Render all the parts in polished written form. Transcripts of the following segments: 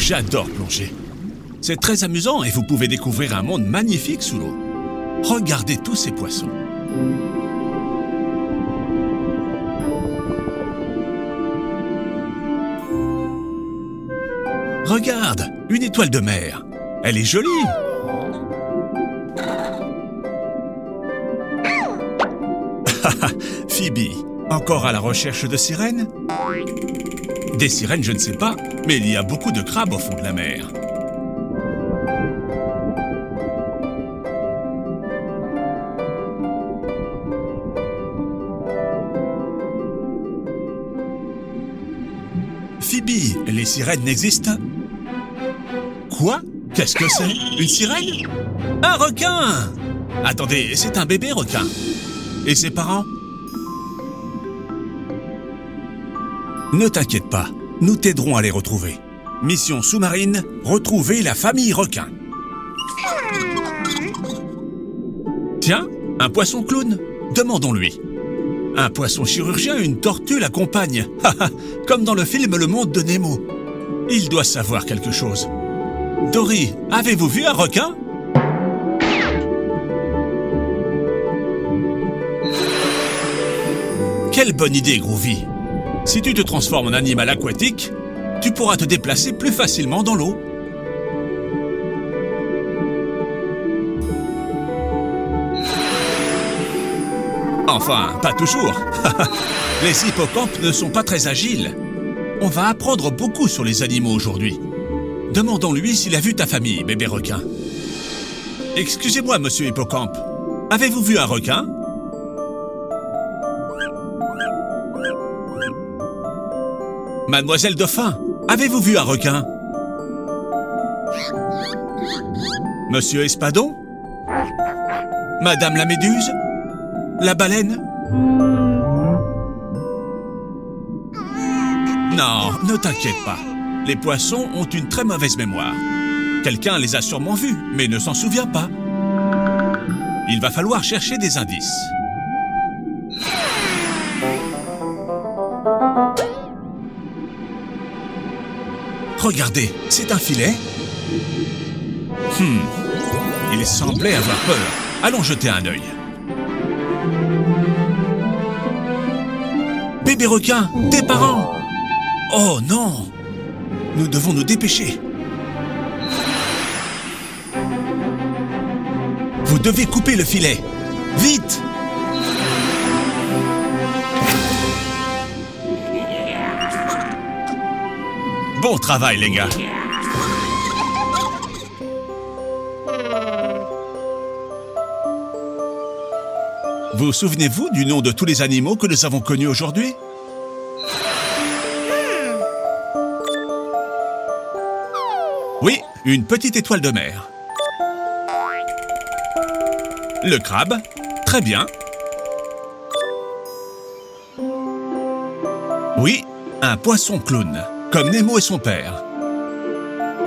j'adore plonger. C'est très amusant et vous pouvez découvrir un monde magnifique sous l'eau. Regardez tous ces poissons. Regarde, une étoile de mer. Elle est jolie. Phoebe, encore à la recherche de sirènes? Des sirènes, je ne sais pas, mais il y a beaucoup de crabes au fond de la mer. Phoebe, les sirènes n'existent? Quoi? Qu'est-ce que c'est? Une sirène? Un requin! Attendez, c'est un bébé requin. Et ses parents? Ne t'inquiète pas, nous t'aiderons à les retrouver. Mission sous-marine, retrouver la famille requin. Tiens, un poisson clown, demandons-lui. Un poisson chirurgien et une tortue l'accompagnent. Comme dans le film Le Monde de Nemo. Il doit savoir quelque chose. Dory, avez-vous vu un requin? Quelle bonne idée, Groovy! Si tu te transformes en animal aquatique, tu pourras te déplacer plus facilement dans l'eau. Enfin, pas toujours. Les hippocampes ne sont pas très agiles. On va apprendre beaucoup sur les animaux aujourd'hui. Demandons-lui s'il a vu ta famille, bébé requin. Excusez-moi, monsieur Hippocampe. Avez-vous vu un requin? Mademoiselle Dauphin, avez-vous vu un requin? Monsieur Espadon? Madame la Méduse? La baleine? Non, ne t'inquiète pas. Les poissons ont une très mauvaise mémoire. Quelqu'un les a sûrement vus, mais ne s'en souvient pas. Il va falloir chercher des indices. Regardez, c'est un filet. Il semblait avoir peur. Allons jeter un œil. Bébé requin, tes parents! Oh non! Nous devons nous dépêcher. Vous devez couper le filet. Vite! Bon travail, les gars. Vous souvenez-vous du nom de tous les animaux que nous avons connus aujourd'hui? Oui, une petite étoile de mer. Le crabe, très bien. Oui, un poisson clown, comme Nemo et son père.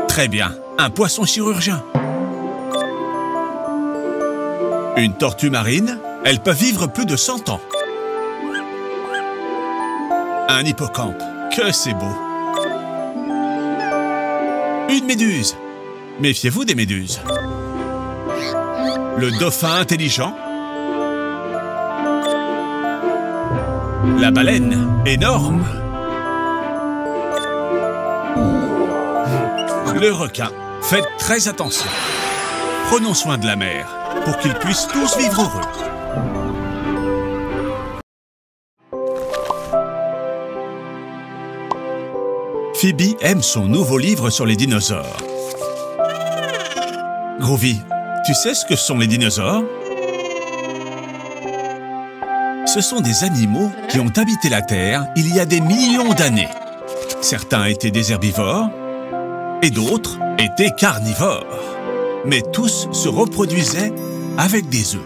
Très bien, un poisson chirurgien. Une tortue marine, elle peut vivre plus de 100 ans. Un hippocampe, que c'est beau. Une méduse. Méfiez-vous des méduses. Le dauphin intelligent. La baleine, énorme. Le requin. Faites très attention. Prenons soin de la mer pour qu'ils puissent tous vivre heureux. Phoebe aime son nouveau livre sur les dinosaures. Groovy, tu sais ce que sont les dinosaures? Ce sont des animaux qui ont habité la Terre il y a des millions d'années. Certains étaient des herbivores et d'autres étaient carnivores. Mais tous se reproduisaient avec des œufs.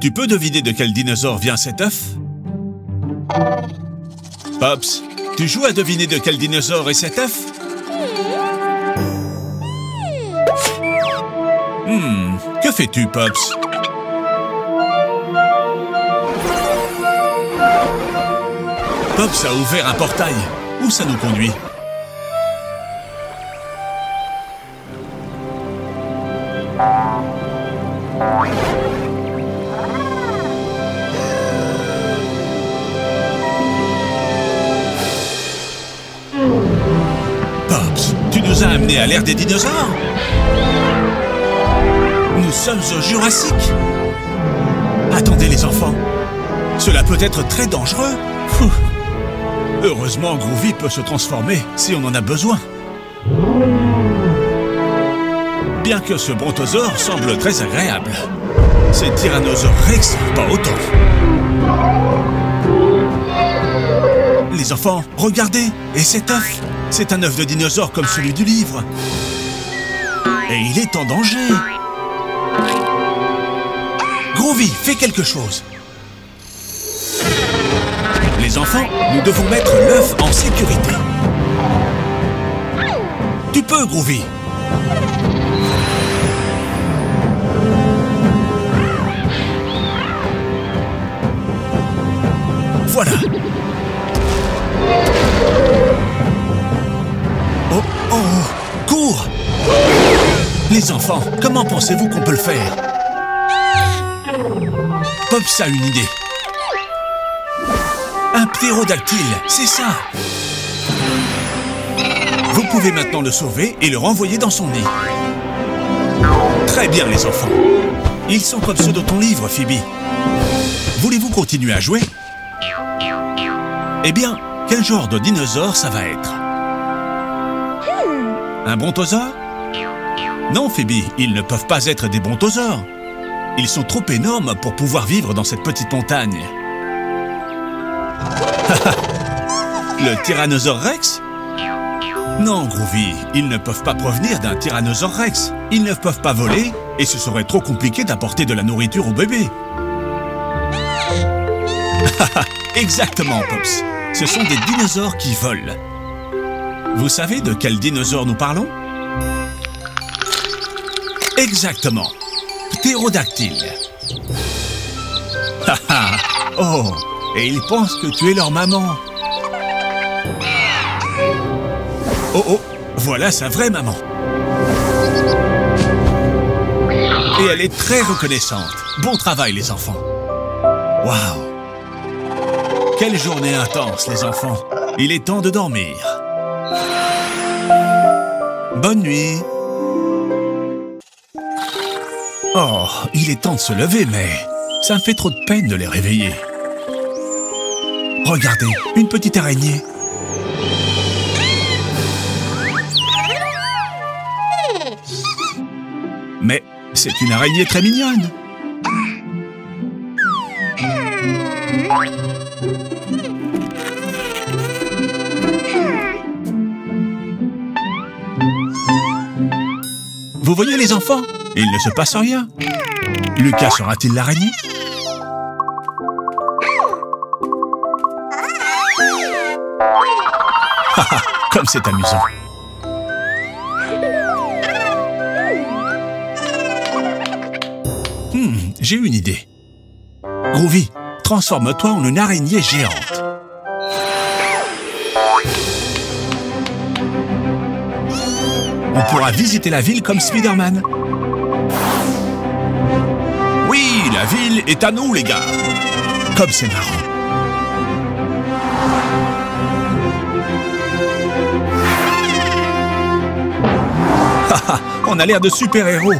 Tu peux deviner de quel dinosaure vient cet œuf? Pops, tu joues à deviner de quel dinosaure est cet œuf? Que fais-tu, Pops? Pops a ouvert un portail. Où ça nous conduit? nous a amenés à l'ère des dinosaures. Nous sommes au Jurassique. Attendez les enfants, cela peut être très dangereux. Fou. Heureusement, Groovy peut se transformer si on en a besoin. Bien que ce brontosaure semble très agréable, ces tyrannosaures Rex, pas autant. Les enfants, regardez, et cet œuf, c'est un œuf de dinosaure comme celui du livre. Et il est en danger. Groovy, fais quelque chose. Les enfants, nous devons mettre l'œuf en sécurité. Tu peux, Groovy. Voilà. Oh, oh, cours! Les enfants, comment pensez-vous qu'on peut le faire? Pops a une idée. Un ptérodactyle, c'est ça. Vous pouvez maintenant le sauver et le renvoyer dans son nid. Très bien, les enfants. Ils sont comme ceux de ton livre, Phoebe. Voulez-vous continuer à jouer? Eh bien, quel genre de dinosaure ça va être? Un brontosaure? Non, Phoebe, ils ne peuvent pas être des brontosaures. Ils sont trop énormes pour pouvoir vivre dans cette petite montagne. Le tyrannosaure Rex? Non, Groovy, ils ne peuvent pas provenir d'un tyrannosaure Rex. Ils ne peuvent pas voler et ce serait trop compliqué d'apporter de la nourriture au bébé. Exactement, Pops. Ce sont des dinosaures qui volent. Vous savez de quel dinosaure nous parlons? Exactement. Ptérodactyle. Oh, et ils pensent que tu es leur maman. Oh, oh, voilà sa vraie maman. Et elle est très reconnaissante. Bon travail, les enfants. Waouh! Quelle journée intense, les enfants. Il est temps de dormir. Bonne nuit. Oh, il est temps de se lever, mais ça me fait trop de peine de les réveiller. Regardez, une petite araignée. Mais c'est une araignée très mignonne. Vous voyez les enfants? Il ne se passe rien. Lucas sera-t-il l'araignée? Comme c'est amusant. J'ai une idée. Groovy, transforme-toi en une araignée géante. On pourra visiter la ville comme Spider-Man. Oui, la ville est à nous, les gars. Comme c'est marrant. On a l'air de super-héros.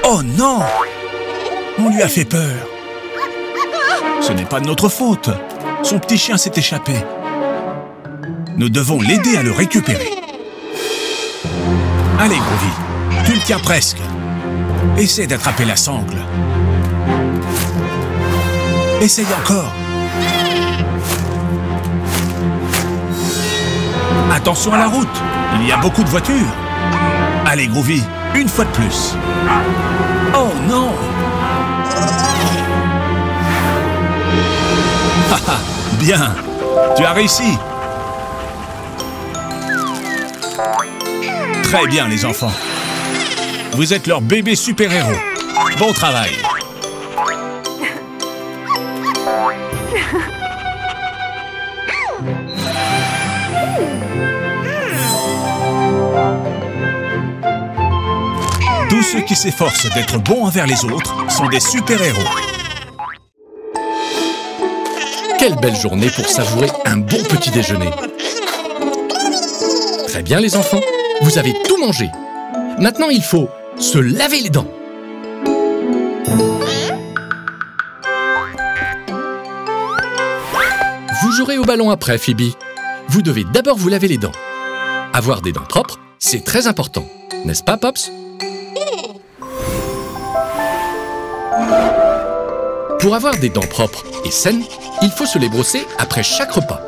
Oh non! On lui a fait peur. Ce n'est pas de notre faute. Son petit chien s'est échappé. Nous devons l'aider à le récupérer. Allez, Groovy, tu le tiens presque. Essaie d'attraper la sangle. Essaye encore. Attention à la route, il y a beaucoup de voitures. Allez, Groovy, une fois de plus. Oh non! Haha, bien, tu as réussi. Très bien, les enfants. Vous êtes leur bébé super-héros. Bon travail. Tous ceux qui s'efforcent d'être bons envers les autres sont des super-héros. Quelle belle journée pour savourer un bon petit déjeuner. Très bien les enfants, vous avez tout mangé. Maintenant il faut se laver les dents. Vous jouerez au ballon après, Phoebe. Vous devez d'abord vous laver les dents. Avoir des dents propres, c'est très important. N'est-ce pas, Pops? Pour avoir des dents propres et saines, il faut se les brosser après chaque repas.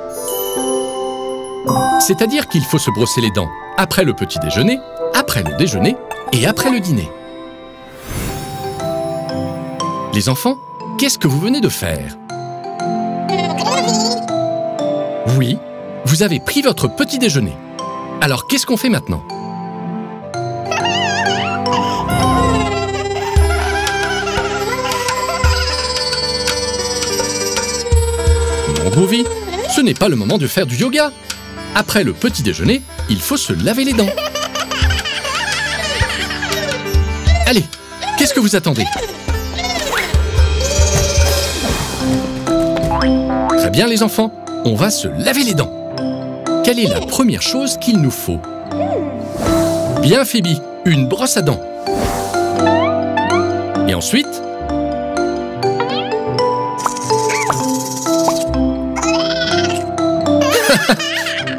C'est-à-dire qu'il faut se brosser les dents après le petit déjeuner, après le déjeuner et après le dîner. Les enfants, qu'est-ce que vous venez de faire? Oui, vous avez pris votre petit déjeuner. Alors qu'est-ce qu'on fait maintenant? Non, Groovy, ce n'est pas le moment de faire du yoga. Après le petit déjeuner, il faut se laver les dents. Allez, qu'est-ce que vous attendez? Très bien les enfants, on va se laver les dents. Quelle est la première chose qu'il nous faut? Bien Phoebe, une brosse à dents. Et ensuite,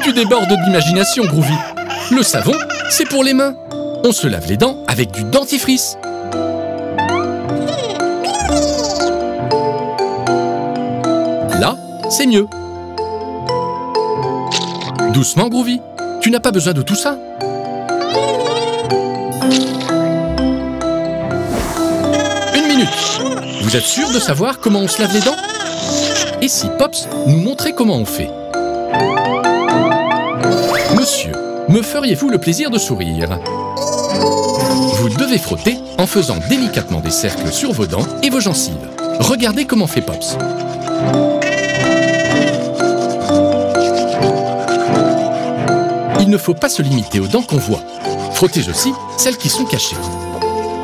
tu débordes d'imagination, Groovy. Le savon, c'est pour les mains. On se lave les dents avec du dentifrice. Là, c'est mieux. Doucement, Groovy. Tu n'as pas besoin de tout ça. Une minute. Vous êtes sûr de savoir comment on se lave les dents? Et si Pops nous montrait comment on fait? Monsieur, me feriez-vous le plaisir de sourire? Vous devez frotter en faisant délicatement des cercles sur vos dents et vos gencives. Regardez comment fait Pops. Il ne faut pas se limiter aux dents qu'on voit. Frottez aussi celles qui sont cachées.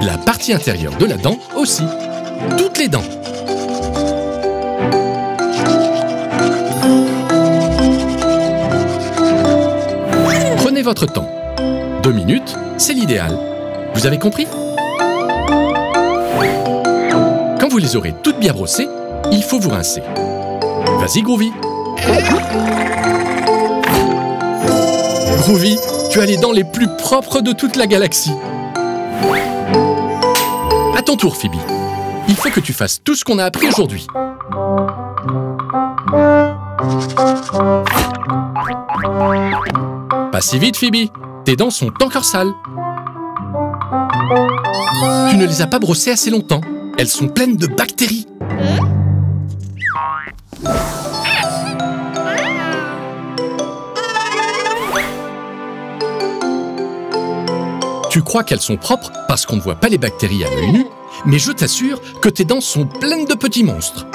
La partie intérieure de la dent aussi. Toutes les dents. Prenez votre temps. 2 minutes, c'est l'idéal. Vous avez compris? Quand vous les aurez toutes bien brossées, il faut vous rincer. Vas-y, Groovy. Groovy, tu as les dents les plus propres de toute la galaxie. À ton tour, Phoebe. Il faut que tu fasses tout ce qu'on a appris aujourd'hui. Pas si vite, Phoebe. Tes dents sont encore sales. Tu ne les as pas brossées assez longtemps. Elles sont pleines de bactéries. Tu crois qu'elles sont propres parce qu'on ne voit pas les bactéries à l'œil nu, mais je t'assure que tes dents sont pleines de petits monstres.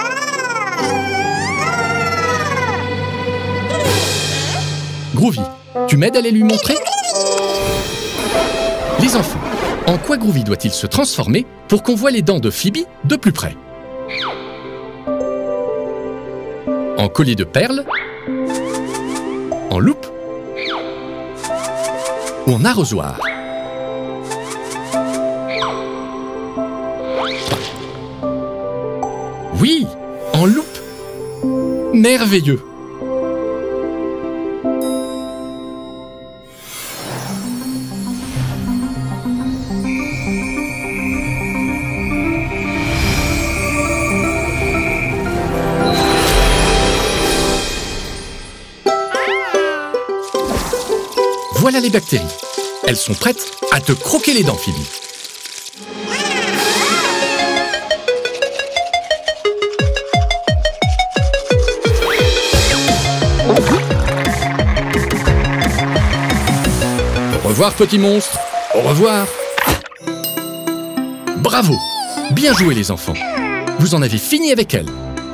Groovy, tu m'aides à les lui montrer? Les enfants, en quoi Groovy doit-il se transformer pour qu'on voit les dents de Phoebe de plus près? En collier de perles? En loupe? Ou en arrosoir? Oui, en loupe. Merveilleux. Voilà les bactéries. Elles sont prêtes à te croquer les dents, Phoebe. Au revoir, petit monstre. Au revoir. Bravo. Bien joué, les enfants. Vous en avez fini avec elles.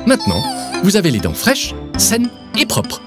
Maintenant, vous avez les dents fraîches, saines et propres.